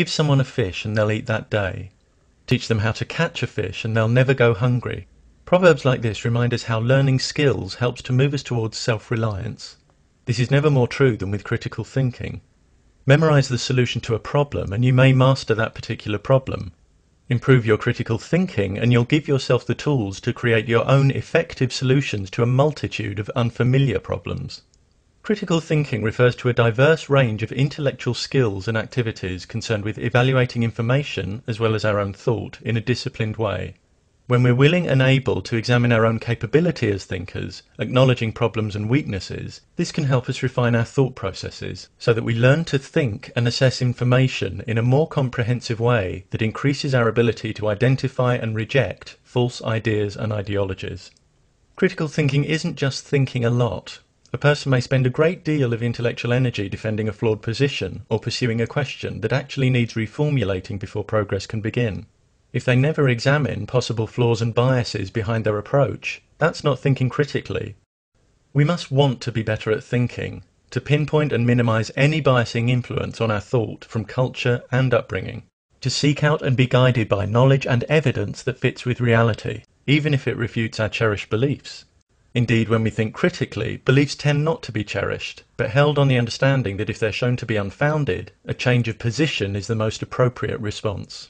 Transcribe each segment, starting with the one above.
Give someone a fish and they'll eat that day. Teach them how to catch a fish and they'll never go hungry. Proverbs like this remind us how learning skills helps to move us towards self-reliance. This is never more true than with critical thinking. Memorize the solution to a problem and you may master that particular problem. Improve your critical thinking and you'll give yourself the tools to create your own effective solutions to a multitude of unfamiliar problems. Critical thinking refers to a diverse range of intellectual skills and activities concerned with evaluating information as well as our own thought in a disciplined way. When we're willing and able to examine our own capability as thinkers, acknowledging problems and weaknesses, this can help us refine our thought processes so that we learn to think and assess information in a more comprehensive way that increases our ability to identify and reject false ideas and ideologies. Critical thinking isn't just thinking a lot. A person may spend a great deal of intellectual energy defending a flawed position or pursuing a question that actually needs reformulating before progress can begin. If they never examine possible flaws and biases behind their approach, that's not thinking critically. We must want to be better at thinking, to pinpoint and minimize any biasing influence on our thought from culture and upbringing, to seek out and be guided by knowledge and evidence that fits with reality, even if it refutes our cherished beliefs. Indeed, when we think critically, beliefs tend not to be cherished, but held on the understanding that if they're shown to be unfounded, a change of position is the most appropriate response.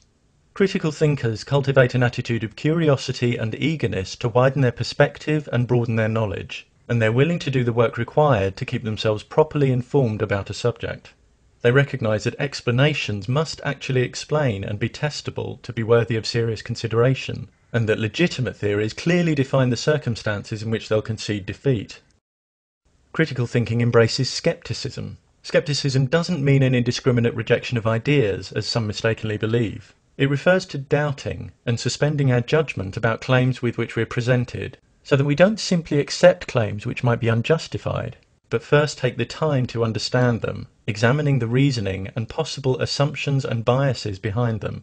Critical thinkers cultivate an attitude of curiosity and eagerness to widen their perspective and broaden their knowledge, and they're willing to do the work required to keep themselves properly informed about a subject. They recognize that explanations must actually explain and be testable to be worthy of serious consideration, and that legitimate theories clearly define the circumstances in which they'll concede defeat. Critical thinking embraces skepticism. Skepticism doesn't mean an indiscriminate rejection of ideas, as some mistakenly believe. It refers to doubting and suspending our judgment about claims with which we're presented, so that we don't simply accept claims which might be unjustified, but first take the time to understand them, examining the reasoning and possible assumptions and biases behind them.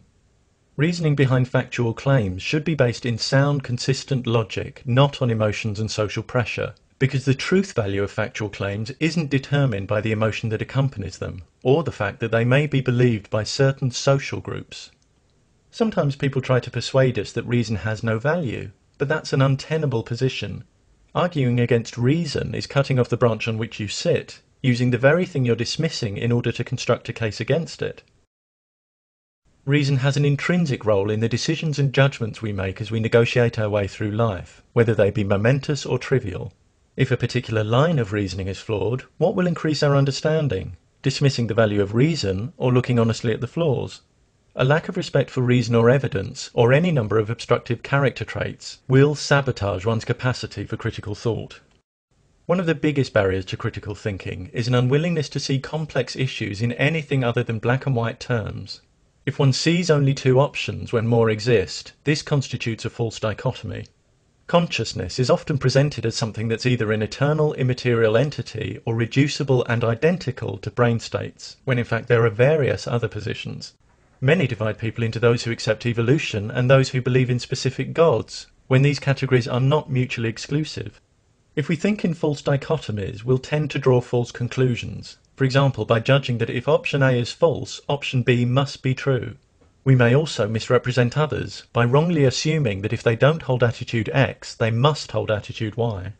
Reasoning behind factual claims should be based in sound, consistent logic, not on emotions and social pressure, because the truth value of factual claims isn't determined by the emotion that accompanies them, or the fact that they may be believed by certain social groups. Sometimes people try to persuade us that reason has no value, but that's an untenable position. Arguing against reason is cutting off the branch on which you sit, using the very thing you're dismissing in order to construct a case against it. Reason has an intrinsic role in the decisions and judgments we make as we negotiate our way through life, whether they be momentous or trivial. If a particular line of reasoning is flawed, what will increase our understanding? Dismissing the value of reason or looking honestly at the flaws? A lack of respect for reason or evidence, or any number of obstructive character traits, will sabotage one's capacity for critical thought. One of the biggest barriers to critical thinking is an unwillingness to see complex issues in anything other than black and white terms. If one sees only two options when more exist, this constitutes a false dichotomy. Consciousness is often presented as something that's either an eternal immaterial entity or reducible and identical to brain states, when in fact there are various other positions. Many divide people into those who accept evolution and those who believe in specific gods, when these categories are not mutually exclusive. If we think in false dichotomies, we'll tend to draw false conclusions. For example, by judging that if option A is false, option B must be true. We may also misrepresent others by wrongly assuming that if they don't hold attitude X, they must hold attitude Y.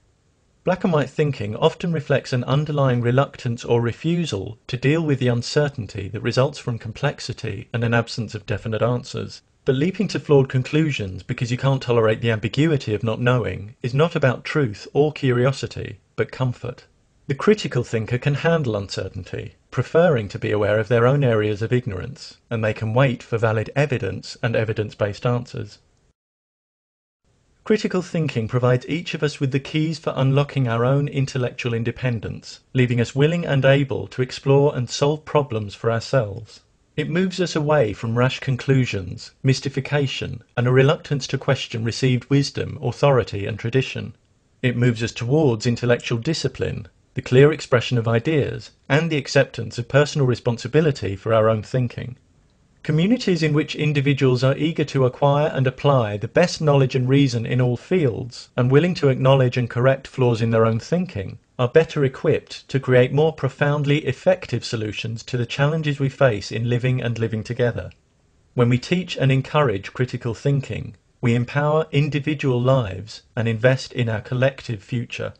Black and white thinking often reflects an underlying reluctance or refusal to deal with the uncertainty that results from complexity and an absence of definite answers. But leaping to flawed conclusions because you can't tolerate the ambiguity of not knowing is not about truth or curiosity, but comfort. The critical thinker can handle uncertainty, preferring to be aware of their own areas of ignorance, and they can wait for valid evidence and evidence-based answers. Critical thinking provides each of us with the keys for unlocking our own intellectual independence, leaving us willing and able to explore and solve problems for ourselves. It moves us away from rash conclusions, mystification, and a reluctance to question received wisdom, authority, and tradition. It moves us towards intellectual discipline, the clear expression of ideas, and the acceptance of personal responsibility for our own thinking. Communities in which individuals are eager to acquire and apply the best knowledge and reason in all fields, and willing to acknowledge and correct flaws in their own thinking, are better equipped to create more profoundly effective solutions to the challenges we face in living and living together. When we teach and encourage critical thinking, we empower individual lives and invest in our collective future.